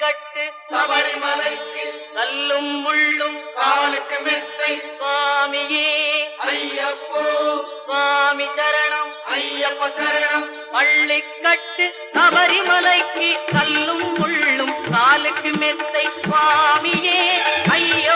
பள்ளிக்கட்டு சபரிமலைக்கு கல்லும் முள்ளும் காலுக்கு மெத்தை சுவாமியே ஐயப்போ சுவாமி சரணம் ஐயப்ப சரணம் பள்ளிக்கட்டு சபரிமலைக்கு கல்லும் முள்ளும் காலுக்கு மெத்தை சுவாமியே ஐயப்போ